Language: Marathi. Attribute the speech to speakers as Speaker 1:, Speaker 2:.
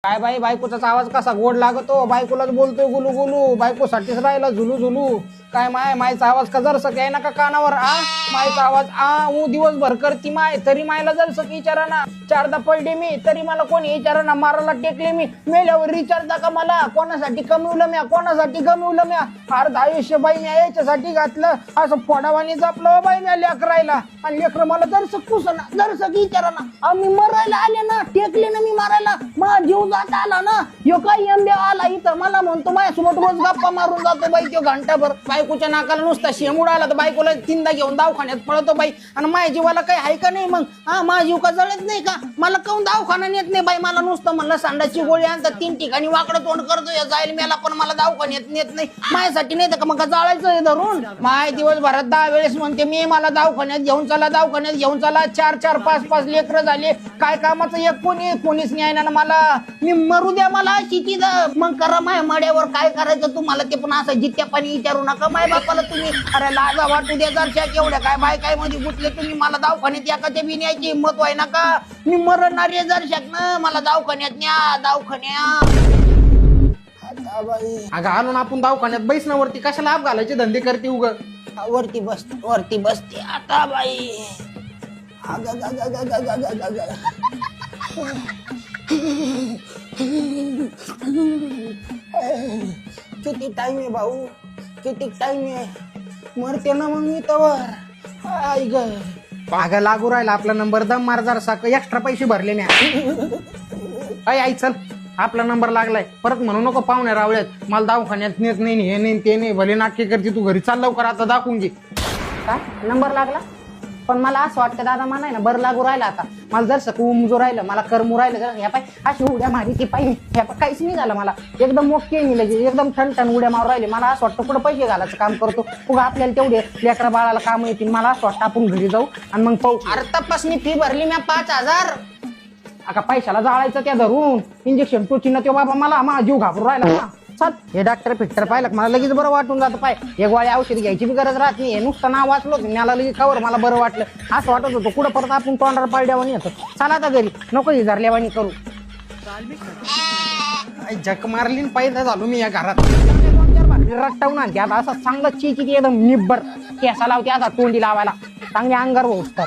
Speaker 1: काय बाई बायकोचा आवाज कसा गोड लागतो, बायकोलाच बोलतोय गुलू गुलू, बायकोसाठीच राहिला झुलू झुलू. काय मायचा आवाज का जरसं काय ना का कानावर मायचा आवाज दिवसभर करती माय तरी मायला जरसं विचारा ना. चारदा पडले मी तरी मला कोणी विचारा ना. मारायला टेकले मी मेल्यावर विचारता का मला. कोणासाठी कमवलं म्या, कोणासाठी गमवलं म्या. अर्ध आयुष्य बाई म्या याच्यासाठी घातलं. असं फोडावानी जपलं बाई म्या लेकरायला. आणि लेकर मला जरसं कुसना जरसं विचारा ना. मी मरायला आले ना, टेकले ना मी मारायला. माझा जीव जात आला ना. यो काय एमबे आला इथं मला म्हणतो माझ्यासोबत रोज गप्पा मारून जातो बाई तो घंटाभर. बायकोच्या नाकाला नुसता शेमूड आला तर बायकोला तीनदा घेऊन दवाखान्यात पळतो बाई. आणि माझ्या जीवाला काही आहे का नाही मग. माझा जीव का जळत नाही का. मला काऊन दवाखाना नेत नाही बाई. मला नुसतं म्हणलं संडासची गोळी आणतात 3 ठिकाणी वाकडं तोंड करतो जाईल मेला, पण मला दवाखान्यात नेत नाही. माझ्यासाठी नाही तर मग जाळायचं धरून. माय दिवसभरात 10 वेळेस म्हणते मी मला दवाखान्यात घेऊन चला, दवाखान्यात घेऊन चला. 4-4, 5-5 लेकरं झाले. काय कामाचं एक कोणीच नाही ना मला. मी मरू द्या मला शिटी मग करा माझ्या माड्यावर काय करायचं तुम्हाला ते. पण असं जित्या पाणी विचारू नका माय बापाला तुम्ही. अरे लाजा वाटू द्या जरशा केवढ्या काय बाय काय मध्ये गुतले तुम्ही. मला दवाखान्यात एखाद्या बी न्यायची हिंमत व्हाय नका. मी मरणार आहे जरशाक ना. मला दवाखान्यात न्या दवाखान्यात.
Speaker 2: अगं आणून आपण दवाखान्यात बैस ना वरती. कशाला आप घालायचे धंदे करते उग.
Speaker 1: वरती बसते आता बाई. किती टाइम आहे भाऊ, किती टाइम आहे. मरते ना मग मी तवर.
Speaker 2: अगं लागू राहिला आपला नंबर. दम मार जरा साक एक्स्ट्रा पैसे भरले नाही. आई चल आपला नंबर लागलाय. परत म्हणू नको पाहुण्या रावळ्यात मला दवाखान्यात नेत नाही हे नाही ते नाही. भले नाटके करते तू घरी. चाल लवकर आता दाखवून घे.
Speaker 1: काय नंबर लागला. पण मला असं वाटतं दादा मला आहे ना बरं लागू राहिला आता. मला जर उमजू राहिलं, मला करमू राहिलं. ह्या पाय अशी उड्या मारी ती पाहिजे. ह्या पाय काहीच नाही झालं मला. एकदम मोके मी लगे एकदम ठणठण उड्या मारू राहिले. मला असं वाटतं कुठं पैसे घालायचं काम करतो. उगा आपल्याला तेवढे लेकरा बाळाला काम येतील. मला असं वाटतं आपण घरी जाऊ आणि मग पाहू.
Speaker 2: अरे तपासणी फी भरली मी 5,000.
Speaker 1: आता पैशाला जाळायचं त्या धरून इंजेक्शन टोचीनं ते बाबा मला जीव घाबरून राहिला ना. चल हे डॉक्टर फिक्टर पाहिलं मला लगेच बरं वाटून जातं. पाय एक गोळी औषध घ्यायची बी गरज राहत नाही. नुसतं नाव वाचलो मला लगेच कवर मला बरं वाटलं. असं वाटत होतं कुठं परत आपण तोंडावर पाळड्यावानी येतो. चला आता घरी नको झरल्यावानी करू.
Speaker 2: जक मारली पैदा झालो मी या घरात.
Speaker 1: रट्टावून आणते आता असं चांगलं चिची एकदम निब्बर केसा लावते आता तोंडी लावायला चांगली अंगार होऊस तर.